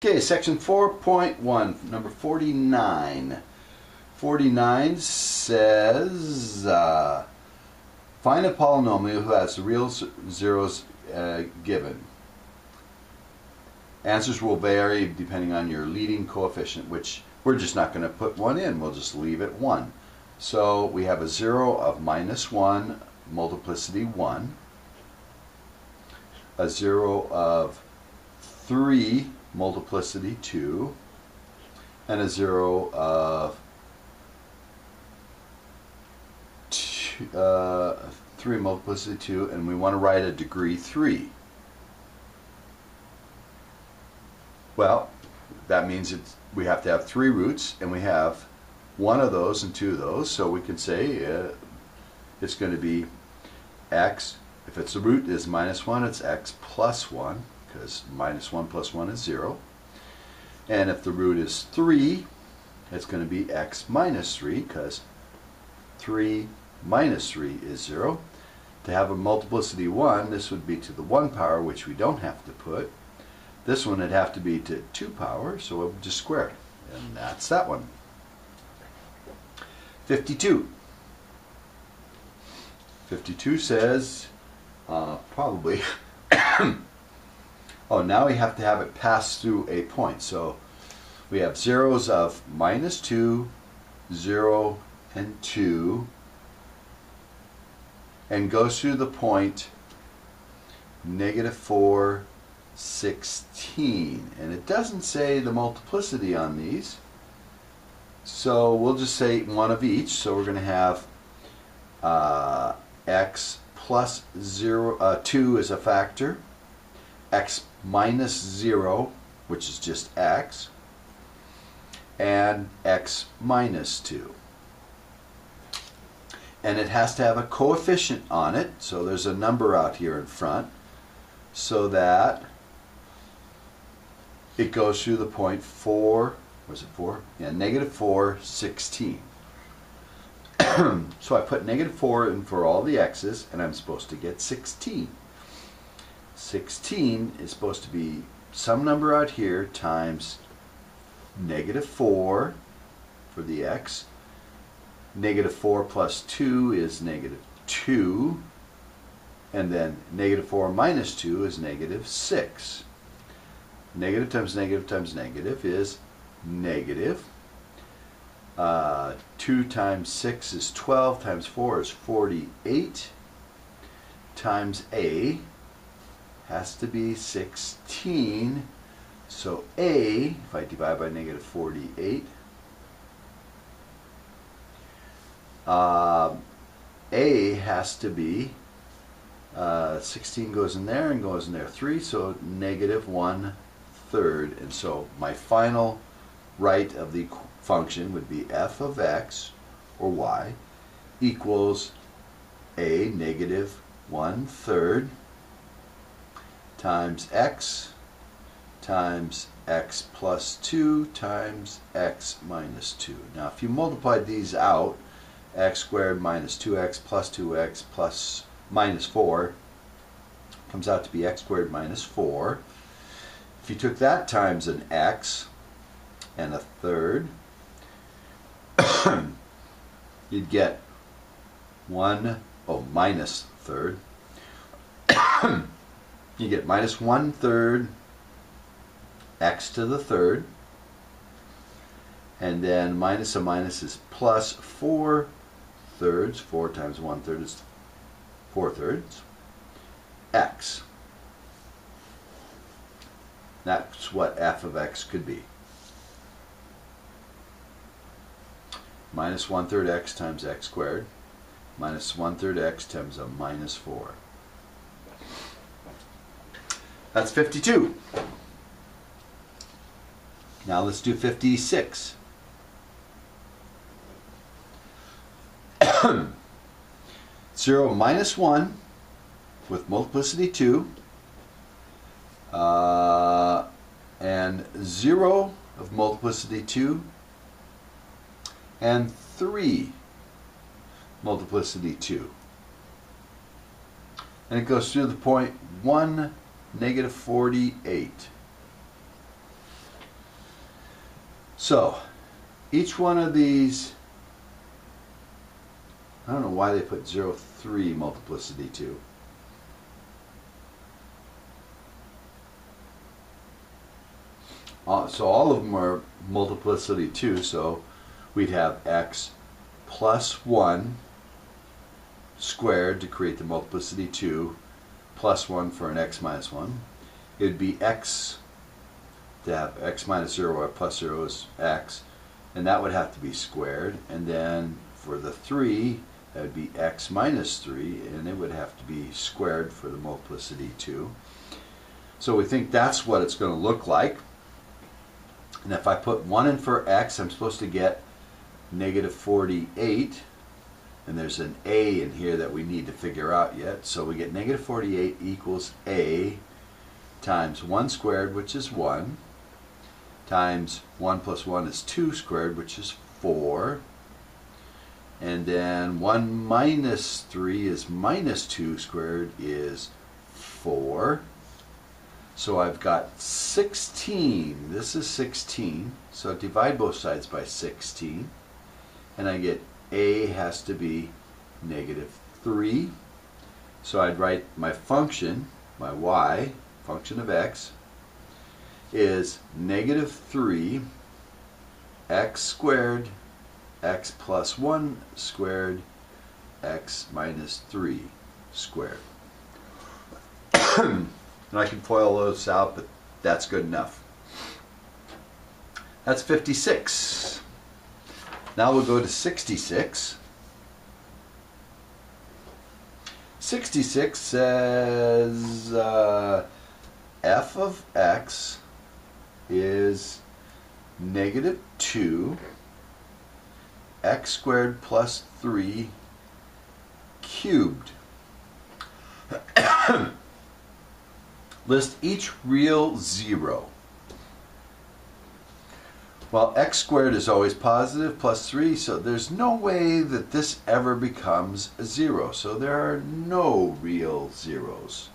Okay, section 4.1, number 49. 49 says, find a polynomial who has real zeros given. Answers will vary depending on your leading coefficient, which we're just not going to put one in. We'll just leave it 1. So we have a 0 of -1, multiplicity 1. A 0 of 3, multiplicity 2, and a 0 of 3 multiplicity 2, and we want to write a degree 3. Well, that means we have to have 3 roots, and we have 1 of those and 2 of those, so we can say it's going to be x. If its root is -1, it's x plus 1, because -1 plus 1 is 0. And if the root is 3, it's going to be x minus 3, because 3 minus 3 is 0. To have a multiplicity 1, this would be to the 1 power, which we don't have to put. This one would have to be to 2 power, so it would just square it. And that's that one. 52. 52 says, probably, oh, now we have to have it pass through a point. So we have zeros of -2, 0, and 2, and goes through the point -4, 16. And it doesn't say the multiplicity on these, so we'll just say one of each. So we're going to have x plus 2 is a factor, x minus 0, which is just x, and x minus 2. And it has to have a coefficient on it, so there's a number out here in front, so that it goes through the point 4, was it 4? Yeah, -4, 16. So I put -4 in for all the x's, and I'm supposed to get 16. 16 is supposed to be some number out here times -4 for the x. -4 plus 2 is -2. And then -4 minus 2 is -6. Negative times negative times negative is negative. 2 times 6 is 12, times 4 is 48, times a has to be 16. So a, if I divide by -48, a has to be 16 goes in there and goes in there 3, so -1/3. And so my final right of the function would be f of x or y equals a -1/3 times x plus 2 times x minus 2. Now if you multiply these out, x squared minus 2x plus 2x plus minus 4 comes out to be x squared minus 4. If you took that times an x and a third, you'd get minus third. You get -1/3 x to the third, and then minus a minus is plus 4/3. 4 times 1/3 is 4/3 x. That's what f of x could be. -1/3 x times x squared minus 1/3 x times a -4. That's 52. Now let's do 56. 0 minus 1 with multiplicity 2, and 0 of multiplicity 2, and 3 multiplicity 2. And it goes through the point 1, -48. So each one of these, I don't know why they put 0, 3 multiplicity 2. So all of them are multiplicity 2, so we'd have x plus 1 squared to create the multiplicity 2, plus 1 for an x minus 1. It would be x, to have x minus 0 or plus 0 is x, and that would have to be squared. And then for the 3, that would be x minus 3, and it would have to be squared for the multiplicity 2. So we think that's what it's going to look like. And if I put 1 in for x, I'm supposed to get negative 48. And there's an a in here that we need to figure out yet. So we get negative 48 equals a times 1 squared, which is 1, times 1 plus 1 is 2 squared, which is 4. And then 1 minus 3 is minus 2 squared is 4. So I've got 16. This is 16. So divide both sides by 16. And I get a has to be negative 3. So I'd write my function, my y, function of x, is negative 3 x squared x plus 1 squared x minus 3 squared. And I can FOIL those out, but that's good enough. That's 56. Now we'll go to 66. 66 says f of x is negative 2 x squared plus 3 cubed. List each real zero. Well, x squared is always positive plus 3, so there's no way that this ever becomes a 0. So there are no real zeros.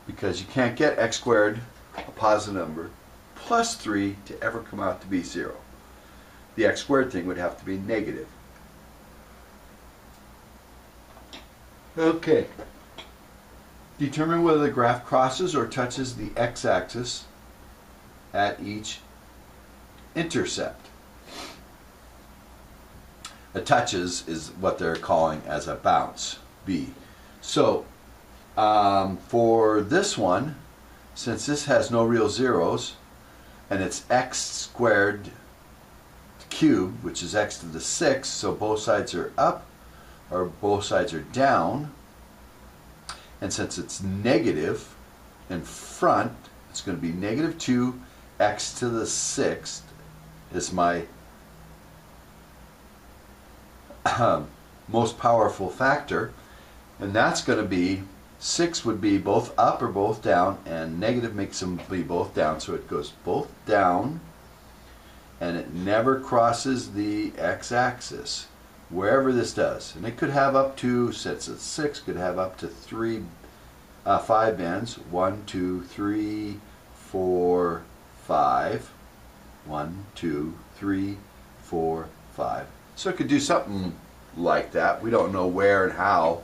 Because you can't get x squared, a positive number, plus 3 to ever come out to be 0. The x squared thing would have to be negative. Okay. Determine whether the graph crosses or touches the x-axis at each intercept. A touches is what they're calling as a bounce, B. So for this one, since this has no real zeros, and it's x squared cubed, which is x to the 6, so both sides are up or both sides are down. And since it's negative in front, it's going to be negative 2 x to the 6th is my most powerful factor. And that's going to be, 6 would be both up or both down, and negative makes them be both down. So it goes both down, and it never crosses the x-axis, wherever this does. And it could have up to, since it's 6, could have up to 5 bends. 1, 2, 3, 4, 5. 1, 2, 3, 4, 5. So it could do something like that. We don't know where and how,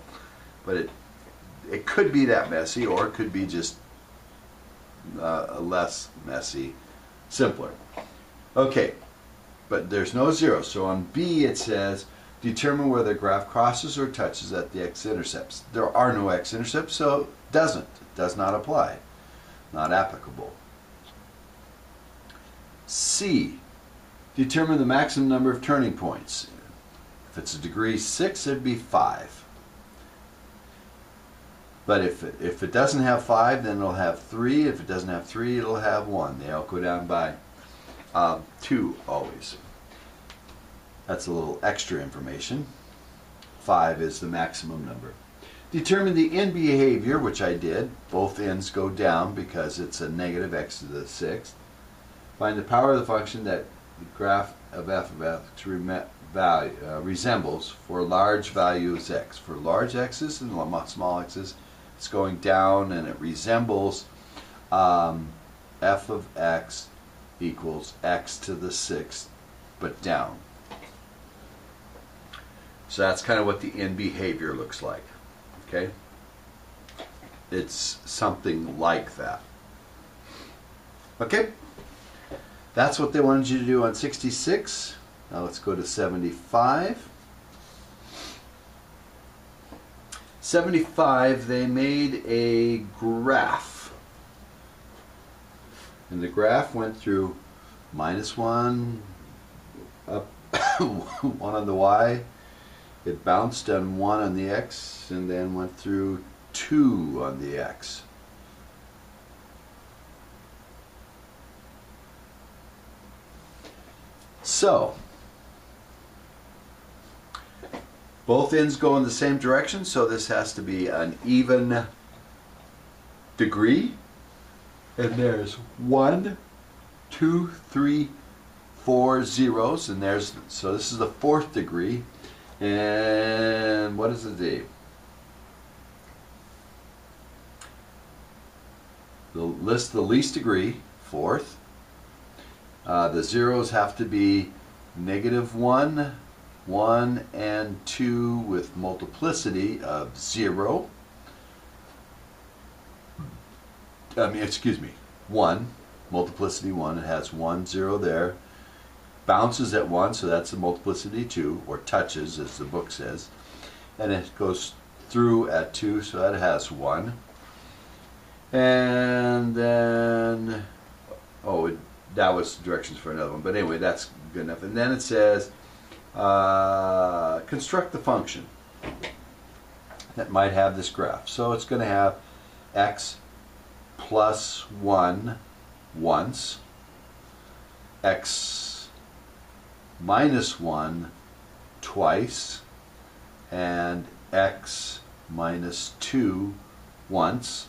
but it could be that messy, or it could be just less messy, simpler. Okay, but there's no zero. So on B it says, determine whether the graph crosses or touches at the x-intercepts. There are no x-intercepts, so it does not apply, not applicable. C, determine the maximum number of turning points. If it's a degree 6, it'd be 5. But if it doesn't have 5, then it'll have 3. If it doesn't have 3, it'll have 1. They all go down by 2 always. That's a little extra information. 5 is the maximum number. Determine the end behavior, which I did. Both ends go down because it's a negative x to the 6th. Find the power of the function that the graph of f of x resembles for large values x. For large x's and small x's, it's going down, and it resembles f of x equals x to the 6th, but down. So that's kind of what the end behavior looks like. Okay? It's something like that. Okay? That's what they wanted you to do on 66. Now let's go to 75. 75, they made a graph. And the graph went through -1, up 1 on the y. It bounced on 1 on the x, and then went through 2 on the x. So, both ends go in the same direction, so this has to be an even degree. And there's 1, 2, 3, 4 zeros, and there's, so this is the 4th degree. And what is the D? List the least degree, 4th. The zeros have to be -1, 1, and 2 with multiplicity of 0. Excuse me, 1, multiplicity 1, it has 1, 0 there. Bounces at 1, so that's a multiplicity 2, or touches as the book says. And it goes through at 2, so that has 1. And then, oh, that was directions for another one, but anyway, that's good enough. And then it says, construct the function that might have this graph. So it's going to have x plus 1 once, x minus 1 twice, and x minus 2 once.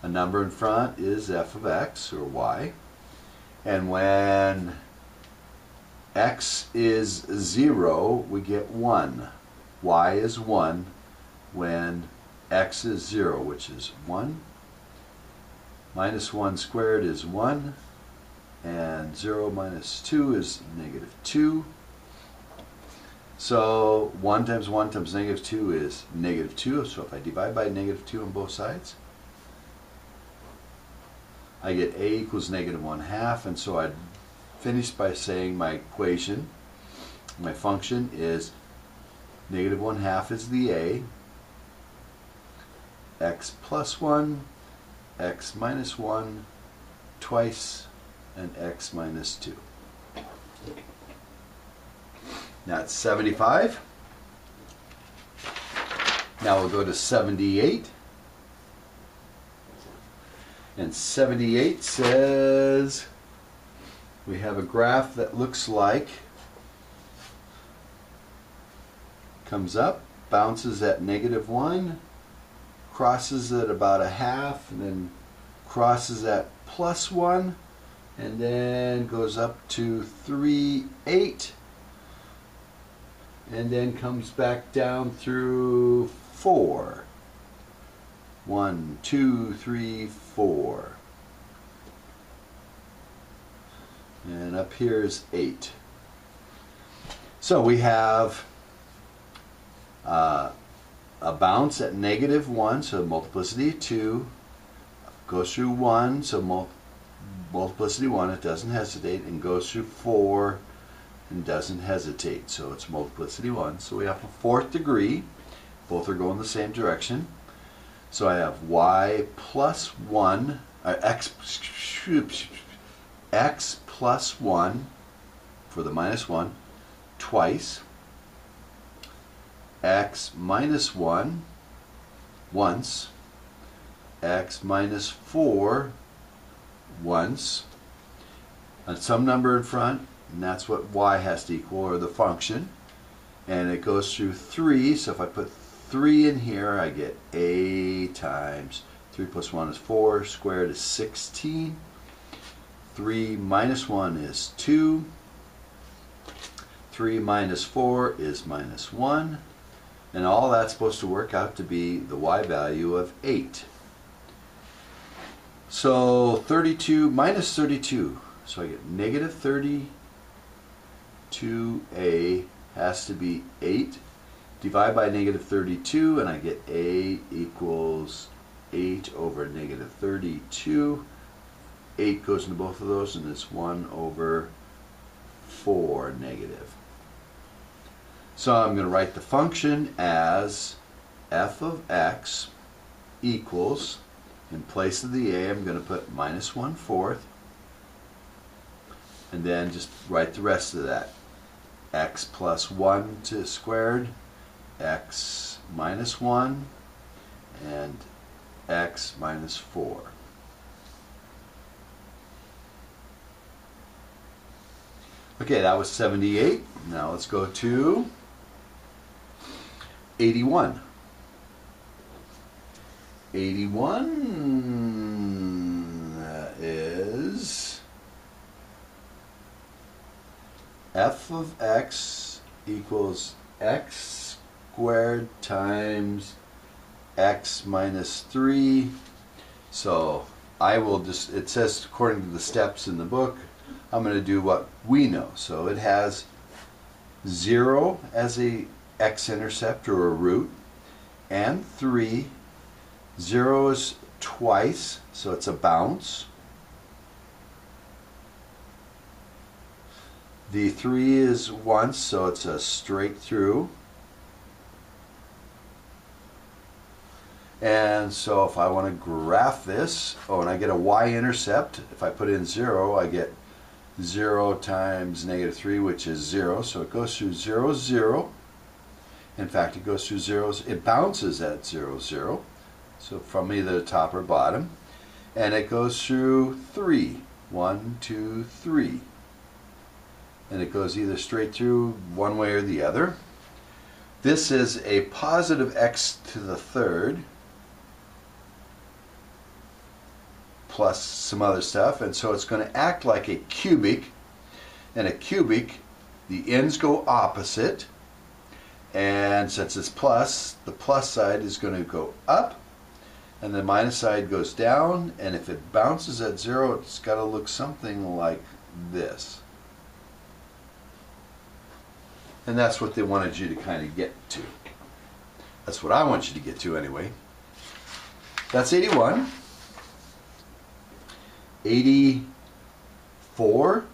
A number in front is f of x, or y. And when x is 0, we get 1. Y is 1 when x is 0, which is 1. Minus 1 squared is 1. And 0 minus 2 is -2. So 1 times 1 times -2 is -2. So if I divide by -2 on both sides, I get a equals -1/2, and so I'd finish by saying my equation, my function is -1/2 is the a, x plus 1, x minus 1 twice, and x minus 2. That's 75. Now we'll go to 78. And 78 says we have a graph that looks like, comes up, bounces at -1, crosses at about 1/2, and then crosses at +1, and then goes up to 3, 8, and then comes back down through 4. 1, 2, 3, 4. And up here is 8. So we have a bounce at -1, so multiplicity 2, goes through 1, so multiplicity 1, it doesn't hesitate, and goes through 4 and doesn't hesitate, so it's multiplicity 1. So we have a 4th degree, both are going the same direction. So I have y plus 1, x plus 1 for the -1 twice, x minus 1 once, x minus 4 once, and some number in front, and that's what y has to equal, or the function, and it goes through 3, so if I put 3 in here, I get a times 3 plus 1 is 4, squared is 16, 3 minus 1 is 2, 3 minus 4 is -1, And all that's supposed to work out to be the y value of 8. So 32 minus 32. So I get negative 32a has to be 8. Divide by negative 32 and I get a equals 8 over negative 32. 8 goes into both of those and it's 1 over 4 negative. So I'm going to write the function as f of x equals, in place of the a I'm going to put minus 1/4, and then just write the rest of that. X plus 1 to squared, x minus 1, and x minus 4. Okay, that was 78. Now let's go to 81. 81 is f of x equals x squared times x minus 3. So I will just, it says according to the steps in the book, I'm going to do what we know. So it has 0 as a x-intercept or a root, and 3. 0 is twice, so it's a bounce. The 3 is once, so it's a straight through. And so if I want to graph this, oh, and I get a y-intercept, if I put in 0, I get 0 times negative 3, which is 0. So it goes through 0, 0. In fact, it goes through zeros. It bounces at 0, 0. So from either the top or bottom. And it goes through 3. 1, 2, 3. And it goes either straight through one way or the other. This is a positive x to the third plus some other stuff, and so it's going to act like a cubic. And a cubic, the ends go opposite, and since it's plus, the plus side is going to go up and the minus side goes down, and if it bounces at 0, it's got to look something like this. And that's what they wanted you to kind of get to. That's what I want you to get to anyway. That's 81. 84.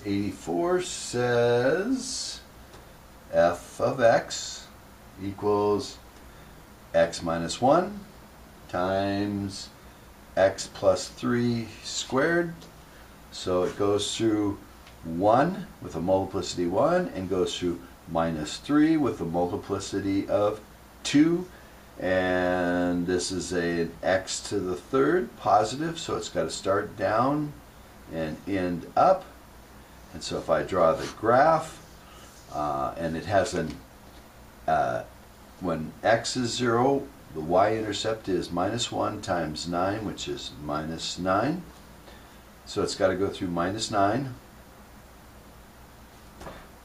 84 says f of x equals x minus 1 times x plus 3 squared. So it goes through 1 with a multiplicity 1 and goes through minus 3 with a multiplicity of 2. And this is an x to the third positive, so it's got to start down and end up. And so if I draw the graph, and it has an, when x is 0, the y-intercept is minus 1 times 9, which is minus 9. So it's got to go through minus 9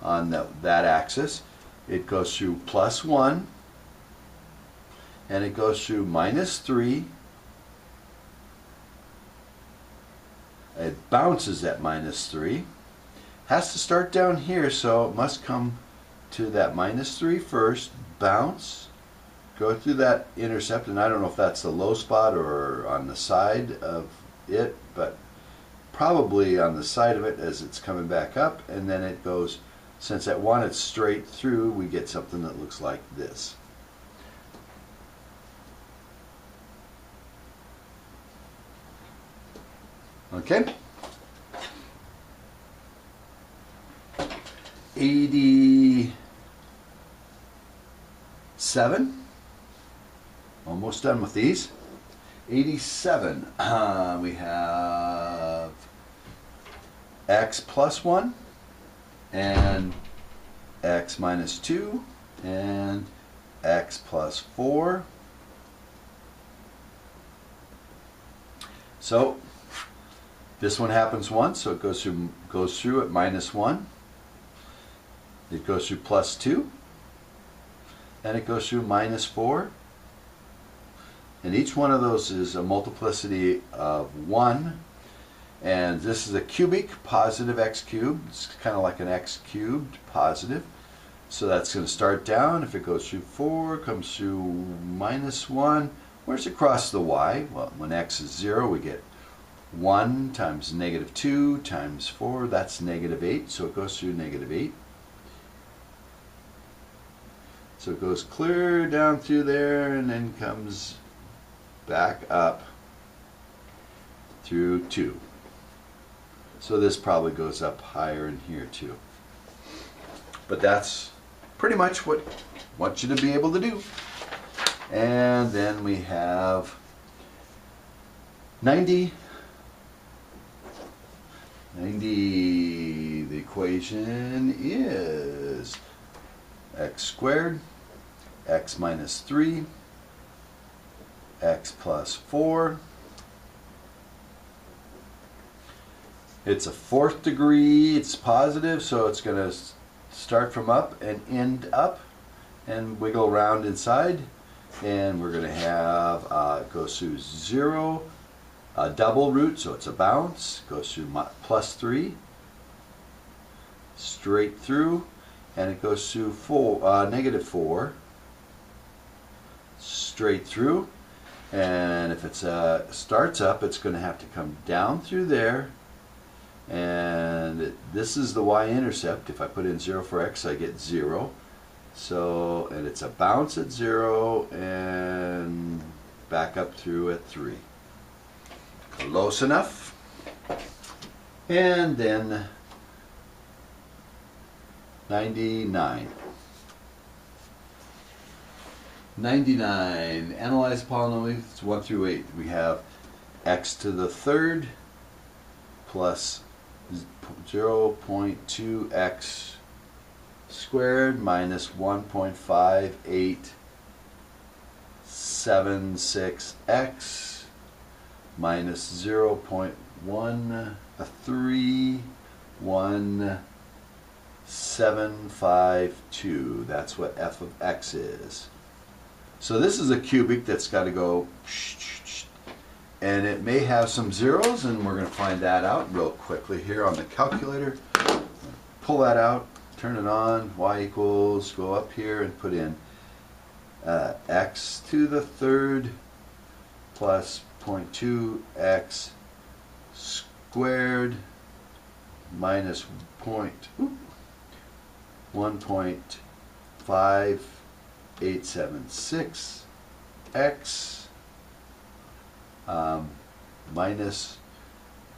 on that axis. It goes through plus 1, and it goes through minus 3. It bounces at minus 3. Has to start down here, so it must come to that minus 3 first, bounce, go through that intercept, and I don't know if that's the low spot or on the side of it, but probably on the side of it as it's coming back up, and then it goes, since at 1 it's straight through, we get something that looks like this. Okay? 87. Almost done with these. 87. We have x plus 1 and x minus 2 and x plus 4. So this one happens once, so it goes through at minus 1. It goes through plus 2. and it goes through minus 4. And each one of those is a multiplicity of 1. And this is a cubic, positive x cubed. It's kind of like an x cubed, positive. So that's going to start down. If it goes through 4, comes through minus 1. Where's it cross the y? Well, when x is 0, we get 1 times negative 2 times 4. That's negative 8. So it goes through negative 8. So it goes clear down through there and then comes back up through 2. So this probably goes up higher in here too. But that's pretty much what I want you to be able to do. And then we have 90. The equation is x squared, x minus 3, x plus 4. It's a 4th degree, it's positive, so it's going to start from up and end up and wiggle around inside. And we're going to have, it goes through 0, a double root, so it's a bounce, goes through plus 3, straight through, and it goes through negative 4, straight through. And if it starts up, it's going to have to come down through there. And this is the y-intercept. If I put in 0 for x, I get 0. So, and it's a bounce at 0 and back up through at 3. Close enough. And then 99. 99. Analyze polynomials 1 through 8. We have x to the 3rd plus 0.2x squared minus 1.5876x minus 0.131752. That's what f of x is. So this is a cubic that's got to go, and it may have some zeros, and we're going to find that out real quickly here on the calculator. Pull that out, turn it on, y equals, go up here and put in x to the 3rd plus 0.2x squared minus 1.5876x minus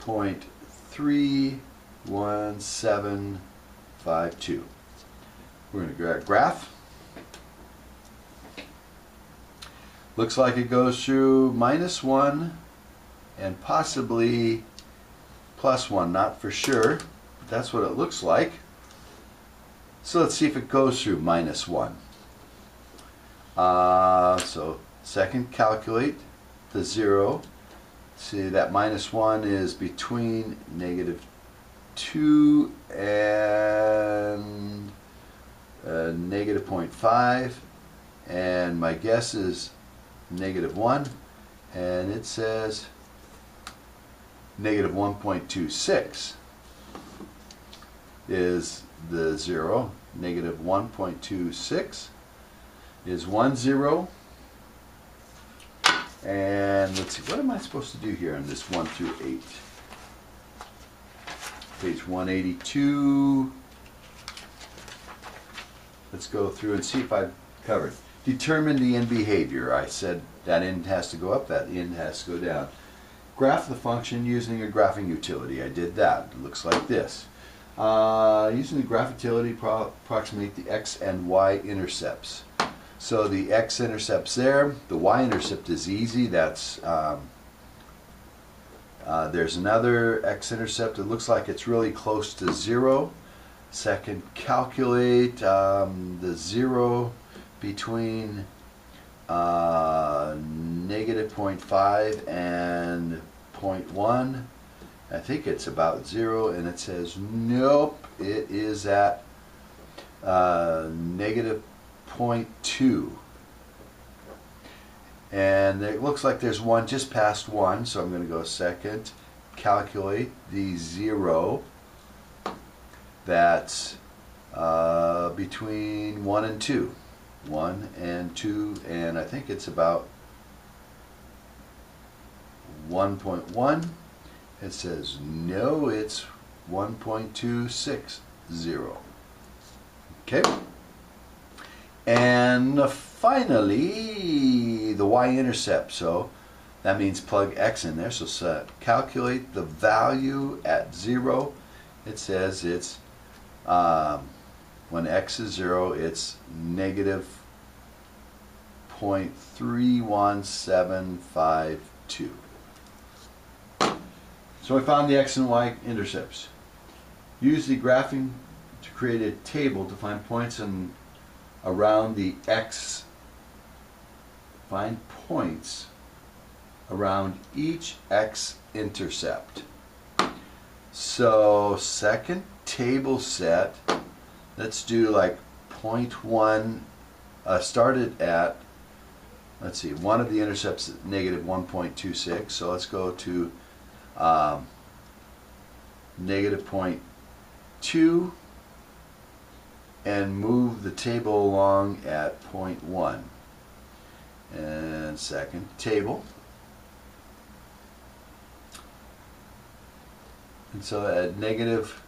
0.31752. We're going to graph. Looks like it goes through minus 1 and possibly plus 1, not for sure, but that's what it looks like. So let's see if it goes through minus 1. So second, calculate the 0. See that minus 1 is between negative 2 and negative 0.5, and my guess is negative 1, and it says negative 1.26 is the 0. Negative 1.26 is 1, 0. And let's see, what am I supposed to do here on this 1 through 8? Page 182. Let's go through and see if I've covered. Determine the end behavior. I said that end has to go up, that end has to go down. Graph the function using a graphing utility. I did that. It looks like this. Using the graph utility, approximate the x and y intercepts. So the x-intercept's there. The y-intercept is easy. That's there's another x-intercept. It looks like it's really close to 0. Second, calculate the 0 between negative 0.5 and 0.1. I think it's about 0, and it says nope, it is at negative 0.2. And it looks like there's one just past 1, so I'm going to go second, calculate the 0 that's between 1 and 2. 1 and 2, and I think it's about 1.1. It says no, it's 1.260. Okay. And finally, the y-intercept. So that means plug x in there. So calculate the value at 0. It says it's when x is 0, it's negative 0.31752. So we found the x and y intercepts. Use the graphing to create a table to find points around the x. Find points around each x intercept. So second table set, let's do like 0.1, started at, let's see, one of the intercepts at negative 1.26, so let's go to negative 0.2 and move the table along at 0.1. And second table. And so at negative,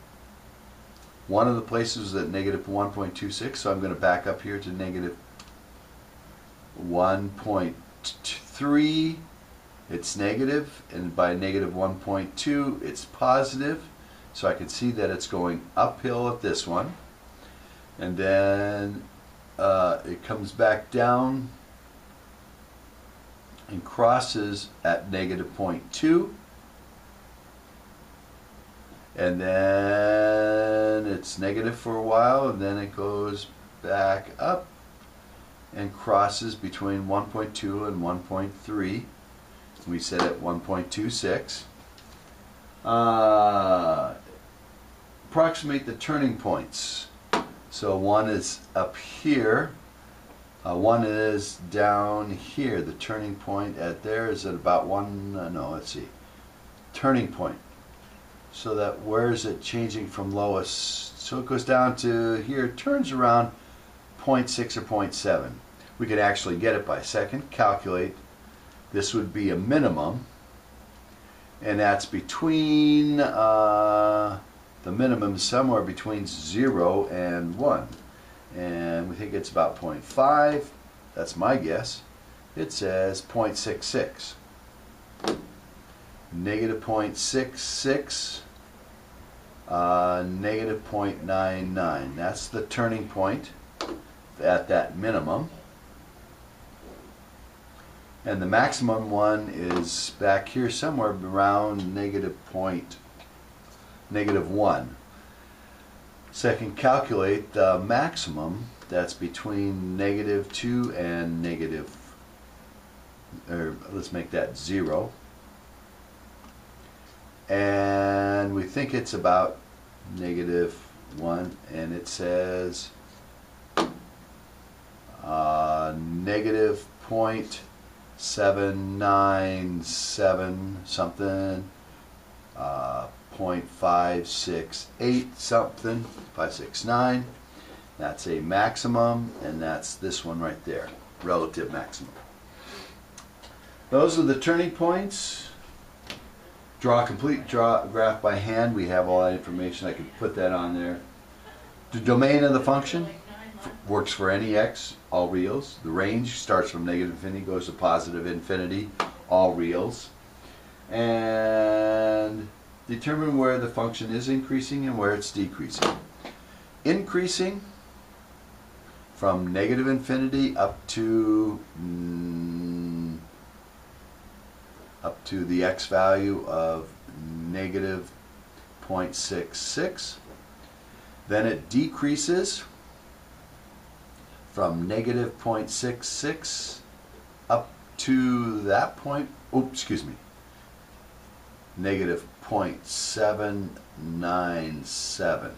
one of the places is at negative 1.26, so I'm going to back up here to negative 1.3. It's negative, and by negative 1.2 it's positive, so I can see that it's going uphill at this one, and then it comes back down and crosses at negative 0.2, and then it's negative for a while, and then it goes back up and crosses between 1.2 and 1.3. We set at 1.26. Approximate the turning points. So one is up here, one is down here. The turning point at there is at about turning point. So that where is it changing from lowest? So it goes down to here, turns around 0.6 or 0.7. We could actually get it by second, calculate. This would be a minimum, and that's between, the minimum is somewhere between 0 and 1. And we think it's about 0.5. That's my guess. It says 0.66. Negative 0.66, negative 0.99. That's the turning point at that minimum. And the maximum one is back here somewhere around negative 1. Second, calculate the maximum that's between negative 2 and negative, or let's make that 0. And we think it's about negative 1, and it says negative 0.797 something, 0.568 something, 569. That's a maximum, and that's this one right there, relative maximum. Those are the turning points. Draw a complete graph by hand. We have all that information. I can put that on there. The domain of the function works for any x, all reals. The range starts from negative infinity, goes to positive infinity, all reals. And determine where the function is increasing and where it's decreasing. Increasing from negative infinity up to the x value of negative 0.66. Then it decreases from negative 0.66 up to that point, negative 0.797.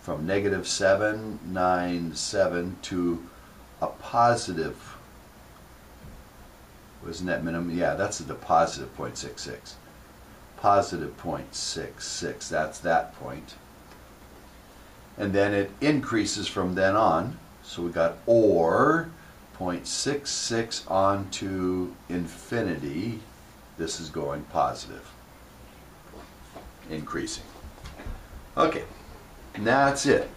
From negative 797 to a positive, was net minimum? Yeah, that's the positive 0.66. Positive 0.66, that's that point. And then it increases from then on. So we got or 0.66 on to infinity. This is going positive, increasing. Okay, now that's it.